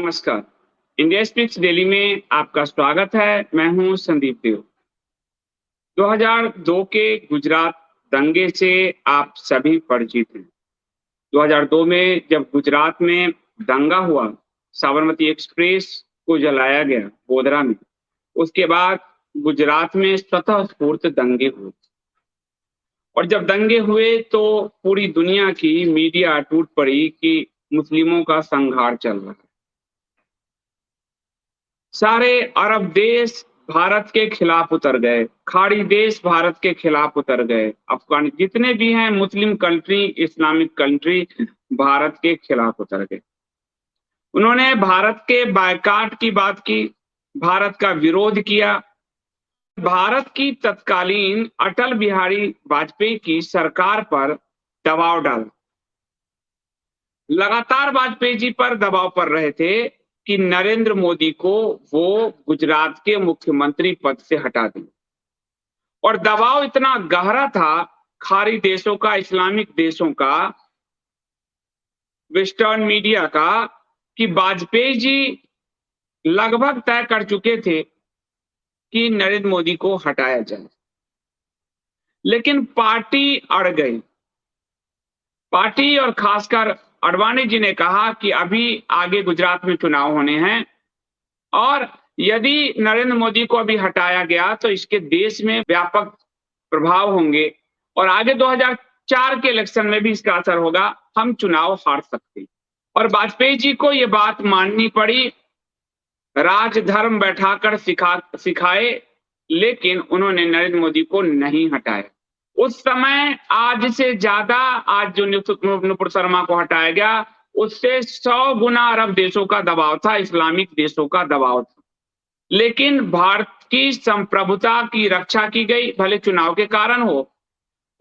नमस्कार। India speaks daily में आपका स्वागत है। मैं हूं संदीप देव। 2002 के गुजरात दंगे से आप सभी परिचित हैं। 2002 में जब गुजरात में दंगा हुआ, साबरमती एक्सप्रेस को जलाया गया गोधरा में। उसके बाद गुजरात में स्वतः स्फूर्त दंगे हुए और जब दंगे हुए तो पूरी दुनिया की मीडिया टूट पड़ी कि मुस्लिमों का संहार चल रहा है। सारे अरब देश भारत के खिलाफ उतर गए, खाड़ी देश भारत के खिलाफ उतर गए, अफगान जितने भी हैं Muslim country, Islamic country Bharat के खिलाफ उतर गए। उन्होंने भारत के बायकॉट की बात की, भारत का विरोध किया। भारत की तत्कालीन अटल बिहारी वाजपेयी की सरकार पर दबाव डाला। लगातार वाजपेयी जी पर दबाव पड़ रहे थे कि नरेंद्र मोदी को वो गुजरात के मुख्यमंत्री पद से हटा दें। और दबाव इतना गहरा था खाड़ी देशों का, इस्लामिक देशों का, वेस्टर्न मीडिया का, कि वाजपेयी जी लगभग तय कर चुके थे कि नरेंद्र मोदी को हटाया जाए। लेकिन पार्टी अड़ गई। पार्टी और खासकर अडवाणी जी ने कहा कि अभी आगे गुजरात में चुनाव होने हैं और यदि नरेंद्र मोदी को अभी हटाया गया तो इसके देश में व्यापक प्रभाव होंगे और आगे 2004 के इलेक्शन में भी इसका असर होगा, हम चुनाव हार सकते हैं। और वाजपेयी जी को ये बात माननी पड़ी। राजधर्म बैठाकर सिखाए, लेकिन उन्होंने नरेंद्र मोदी को नहीं हटाया। उस समय आज से ज्यादा, आज जो नुपुर शर्मा को हटाया गया उससे 100 गुना अरब देशों का दबाव था, इस्लामिक देशों का दबाव था। लेकिन भारत की संप्रभुता की रक्षा की गई, भले चुनाव के कारण हो,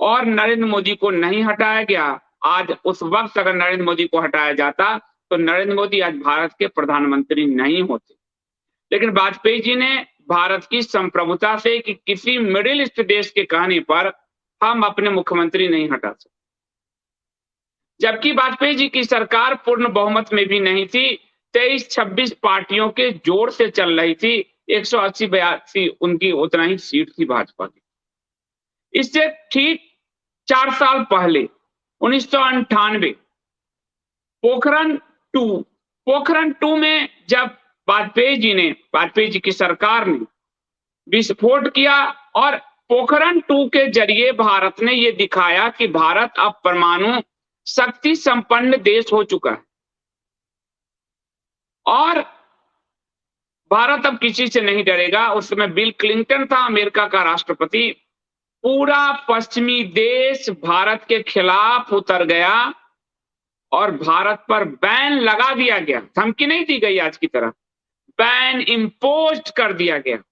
और नरेंद्र मोदी को नहीं हटाया गया। आज उस वक्त अगर नरेंद्र मोदी को हटाया जाता तो नरेंद्र मोदी आज भारत के प्रधानमंत्री नहीं होते। लेकिन वाजपेयी जी ने भारत की संप्रभुता से कि किसी मिडिल ईस्ट देश के कहने पर हम अपने मुख्यमंत्री नहीं हटा सकते, जबकि वाजपेयी जी की सरकार पूर्ण बहुमत में भी नहीं थी, 23-26 पार्टियों के जोर से चल रही थी, 180-82 उनकी उतना ही सीट थी भाजपा की। इससे ठीक 4 साल पहले 1998 पोखरण टू में जब वाजपेयी जी की सरकार ने विस्फोट किया और पोखरण 2 के जरिए भारत ने यह दिखाया कि भारत अब परमाणु शक्ति संपन्न देश हो चुका है और भारत अब किसी से नहीं डरेगा। उस समय बिल क्लिंटन था अमेरिका का राष्ट्रपति। पूरा पश्चिमी देश भारत के खिलाफ उतर गया और भारत पर बैन लगा दिया गया। धमकी नहीं दी गई आज की तरह, बैन इंपोज्ड कर दिया गया।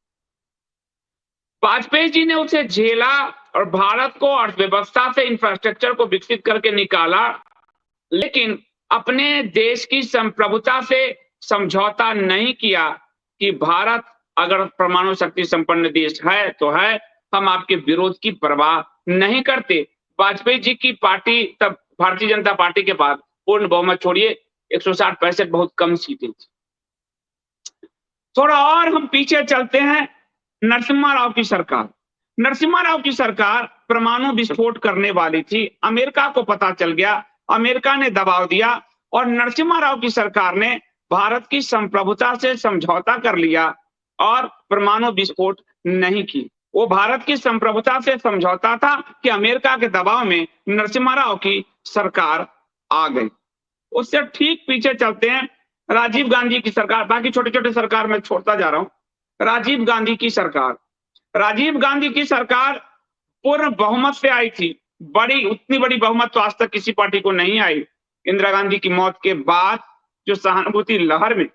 वाजपेयी जी ने उसे झेला और भारत को अर्थव्यवस्था से इंफ्रास्ट्रक्चर को विकसित करके निकाला, लेकिन अपने देश की संप्रभुता से समझौता नहीं किया कि भारत अगर परमाणु शक्ति संपन्न देश है तो है, हम आपके विरोध की परवाह नहीं करते। वाजपेयी जी की पार्टी, तब भारतीय जनता पार्टी के पास पूर्ण बहुमत छोड़िए 160-65 बहुत कम सीटें थी। थोड़ा और हम पीछे चलते हैं, नरसिम्हा राव की सरकार। नरसिम्हा राव की सरकार परमाणु विस्फोट करने वाली थी। अमेरिका को पता चल गया, अमेरिका ने दबाव दिया और नरसिम्हा राव की सरकार ने भारत की संप्रभुता से समझौता कर लिया और परमाणु विस्फोट नहीं की। वो भारत की संप्रभुता से समझौता था कि अमेरिका के दबाव में नरसिम्हा राव की सरकार आ गई। उससे ठीक पीछे चलते हैं, राजीव गांधी की सरकार। बाकी छोटे छोटे सरकार मैं छोड़ता जा रहा हूं। राजीव गांधी की सरकार पूर्ण बहुमत से आई थी। उतनी बड़ी बहुमत तो आज तक किसी पार्टी को नहीं आई। इंदिरा गांधी की मौत के बाद जो सहानुभूति लहर में,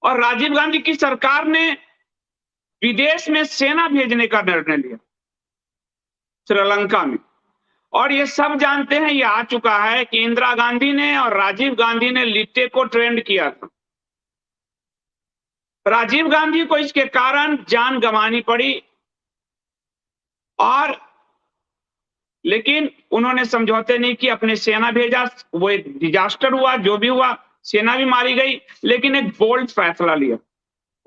और राजीव गांधी की सरकार ने विदेश में सेना भेजने का निर्णय लिया श्रीलंका में। और ये सब जानते हैं, ये आ चुका है कि इंदिरा गांधी ने और राजीव गांधी ने लिट्टे को ट्रेंड किया था। राजीव गांधी को इसके कारण जान गंवानी पड़ी और लेकिन उन्होंने समझौते नहीं किए, अपने सेना भेजा। वो एक डिजास्टर हुआ, जो भी हुआ, सेना भी मारी गई, लेकिन एक बोल्ड फैसला लिया।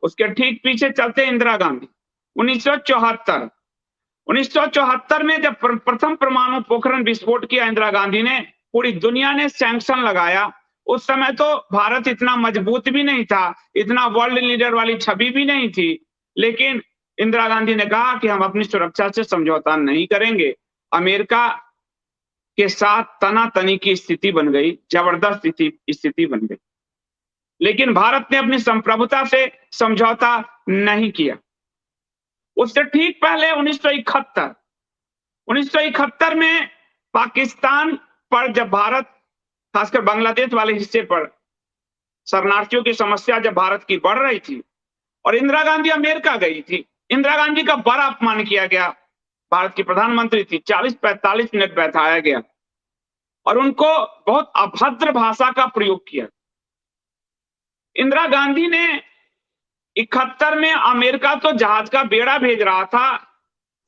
उसके ठीक पीछे चलते इंदिरा गांधी। 1974 में जब प्रथम परमाणु पोखरण विस्फोट किया इंदिरा गांधी ने, पूरी दुनिया ने सैंक्शन लगाया। उस समय तो भारत इतना मजबूत भी नहीं था, इतना वर्ल्ड लीडर वाली छवि भी नहीं थी, लेकिन इंदिरा गांधी ने कहा कि हम अपनी सुरक्षा से समझौता नहीं करेंगे। अमेरिका के साथ तनातनी की स्थिति बन गई, जबरदस्त स्थिति बन गई, लेकिन भारत ने अपनी संप्रभुता से समझौता नहीं किया। उससे ठीक पहले 1971 में पाकिस्तान पर जब भारत, खासकर बांग्लादेश वाले हिस्से पर शरणार्थियों की समस्या जब भारत की बढ़ रही थी और इंदिरा गांधी अमेरिका गई थी, इंदिरा गांधी का बड़ा अपमान किया गया। भारत की प्रधानमंत्री थी, 40-45 मिनट बैठाया गया और उनको बहुत अभद्र भाषा का प्रयोग किया। इंदिरा गांधी ने 71 में अमेरिका तो जहाज का बेड़ा भेज रहा था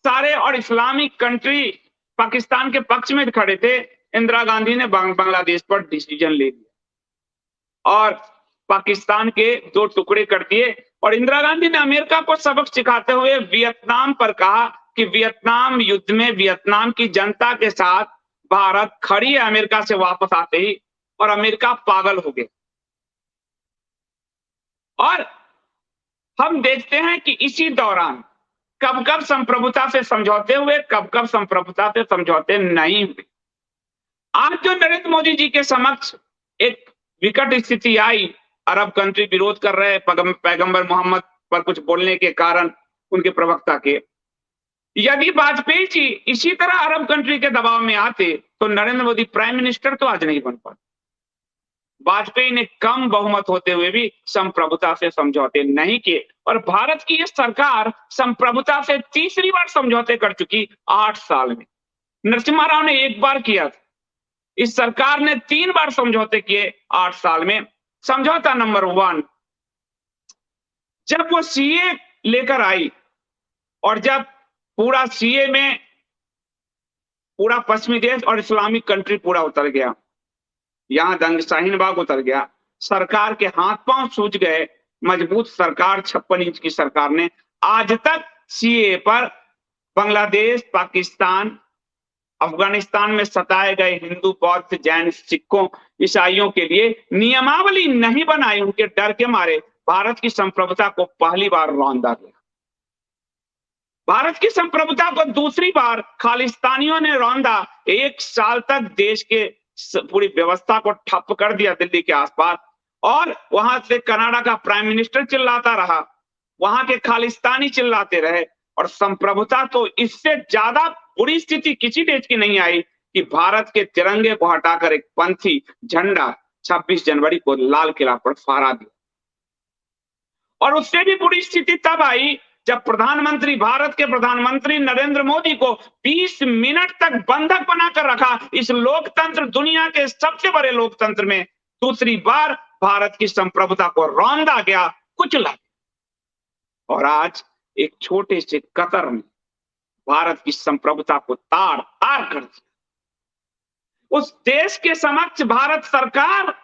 सारे, और इस्लामिक कंट्री पाकिस्तान के पक्ष में खड़े थे। इंदिरा गांधी ने बांग्लादेश पर डिसीजन ले लिया और पाकिस्तान के 2 टुकड़े कर दिए। और इंदिरा गांधी ने अमेरिका को सबक सिखाते हुए वियतनाम पर कहा कि वियतनाम युद्ध में वियतनाम की जनता के साथ भारत खड़ी है अमेरिका से वापस आते ही, और अमेरिका पागल हो गया। और हम देखते हैं कि इसी दौरान कब कब संप्रभुता से समझौते हुए, कब कब संप्रभुता से समझौते नहीं हुए। आज जो नरेंद्र मोदी जी के समक्ष एक विकट स्थिति आई, अरब कंट्री विरोध कर रहे हैं पैगंबर मोहम्मद पर कुछ बोलने के कारण, उनके प्रवक्ता के। यदि वाजपेयी जी इसी तरह अरब कंट्री के दबाव में आते तो नरेंद्र मोदी प्राइम मिनिस्टर तो आज नहीं बन पाते। वाजपेयी ने कम बहुमत होते हुए भी संप्रभुता से समझौते नहीं किए, और भारत की यह सरकार संप्रभुता से तीसरी बार समझौते कर चुकी 8 साल में। नरसिम्हा राव ने 1 बार किया था, इस सरकार ने 3 बार समझौते किए 8 साल में। समझौता नंबर 1, जब वो सीए लेकर आई और जब पूरा सीए में पूरा पश्चिमी देश और इस्लामिक कंट्री पूरा उतर गया, यहां दंग शाहीन बाग उतर गया, सरकार के हाथ पांव सूज गए। मजबूत सरकार 56 इंच की सरकार ने आज तक सीए पर बांग्लादेश, पाकिस्तान, अफगानिस्तान में सताए गए हिंदू, बौद्ध, जैन, सिखों, ईसाइयों के लिए नियमावली नहीं बनाई। उनके डर के मारे भारत की संप्रभुता को पहली बार रौंदा गया। भारत की संप्रभुता को दूसरी बार खालिस्तानियों ने रौंदा। 1 साल तक देश के पूरी व्यवस्था को ठप कर दिया दिल्ली के आसपास, और वहां से कनाडा का प्राइम मिनिस्टर चिल्लाता रहा, वहां के खालिस्तानी चिल्लाते रहे, और संप्रभुता तो इससे ज्यादा बुरी स्थिति किसी देश की नहीं आई कि भारत के तिरंगे को हटाकर एक पंथी झंडा 26 जनवरी को लाल किला पर फहरा दिया। और उससे भी बुरी स्थिति तब आई जब भारत के प्रधानमंत्री नरेंद्र मोदी को 20 मिनट तक बंधक बनाकर रखा। इस लोकतंत्र, दुनिया के सबसे बड़े लोकतंत्र में दूसरी बार भारत की संप्रभुता को रौंदा गया, कुचला। और आज एक छोटे से कतर में भारत की संप्रभुता को ताड़ ताड़ कर दिया। उस देश के समक्ष भारत सरकार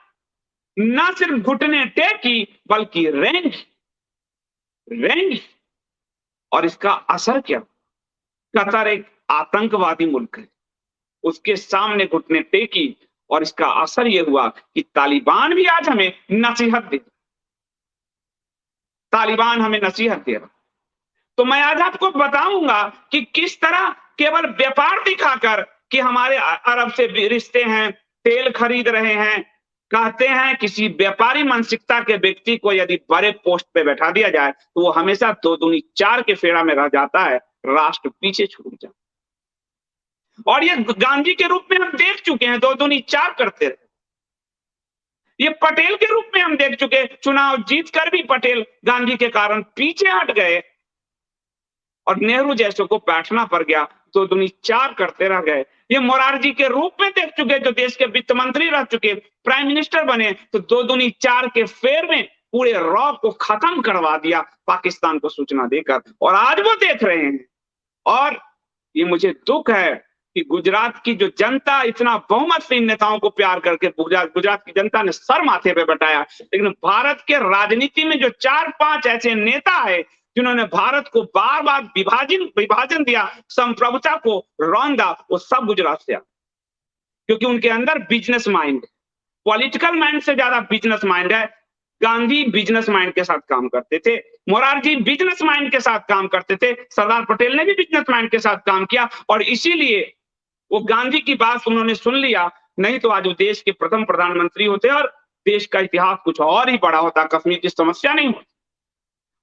न सिर्फ घुटने टेकी बल्कि रेंगी। और इसका असर क्या? कतर एक आतंकवादी मुल्क है, उसके सामने घुटने टेकी, और इसका असर यह हुआ कि तालिबान भी आज हमें नसीहत दे रहा। तो मैं आज आपको बताऊंगा कि किस तरह केवल व्यापार दिखाकर कि हमारे अरब से रिश्ते हैं, तेल खरीद रहे हैं, कहते हैं किसी व्यापारी मानसिकता के व्यक्ति को यदि बड़े पोस्ट पे बैठा दिया जाए तो वो हमेशा 2 दूनी 4 के फेरा में रह जाता है, राष्ट्र पीछे छूट जाता है। और ये गांधी के रूप में हम देख चुके हैं, 2 दूनी 4 करते रहे। ये पटेल के रूप में हम देख चुके, चुनाव जीतकर भी पटेल गांधी के कारण पीछे हट गए, और नेहरू जैसे को बैठना पड़ गया, 2 दूनी 4 करते रह गए। ये मोरारजी के रूप में देख चुके, जो देश के वित्त मंत्री रह चुके, प्राइम मिनिस्टर बने, तो 2 दूनी 4 के फेर में पूरे रॉ को खत्म करवा दिया पाकिस्तान को सूचना देकर, और आज वो देख रहे हैं। और ये मुझे दुख है कि गुजरात की जो जनता इतना बहुमत से इन नेताओं को प्यार करके गुजरात की जनता ने सर माथे पे बैठाया, लेकिन भारत के राजनीति में जो 4-5 ऐसे नेता है जिन्होंने भारत को बार बार विभाजन दिया, संप्रभुता को रौंदा, वो सब गुजरात से आ, क्योंकि उनके अंदर बिजनेस माइंड, पॉलिटिकल माइंड से ज्यादा बिजनेस माइंड है। गांधी बिजनेस माइंड के साथ काम करते थे, मोरारजी बिजनेस माइंड के साथ काम करते थे, सरदार पटेल ने भी बिजनेस माइंड के साथ काम किया, और इसीलिए वो गांधी की बात उन्होंने सुन लिया, नहीं तो आज वो देश के प्रथम प्रधानमंत्री होते और देश का इतिहास कुछ और ही बड़ा होता, कश्मीर की समस्या नहीं होती।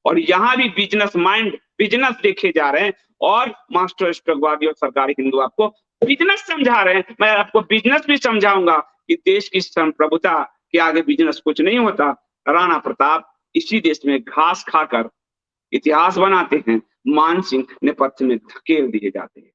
और यहां भी बिजनेस माइंड, बिजनेस देखे जा रहे हैं, और मास्टर स्ट्रोकवादी और सरकारी हिंदू आपको बिजनेस समझा रहे हैं। मैं आपको बिजनेस भी समझाऊंगा कि देश की संप्रभुता के आगे बिजनेस कुछ नहीं होता। राणा प्रताप इसी देश में घास खाकर इतिहास बनाते हैं, मान सिंह नेपथ्य में धकेल दिए जाते हैं।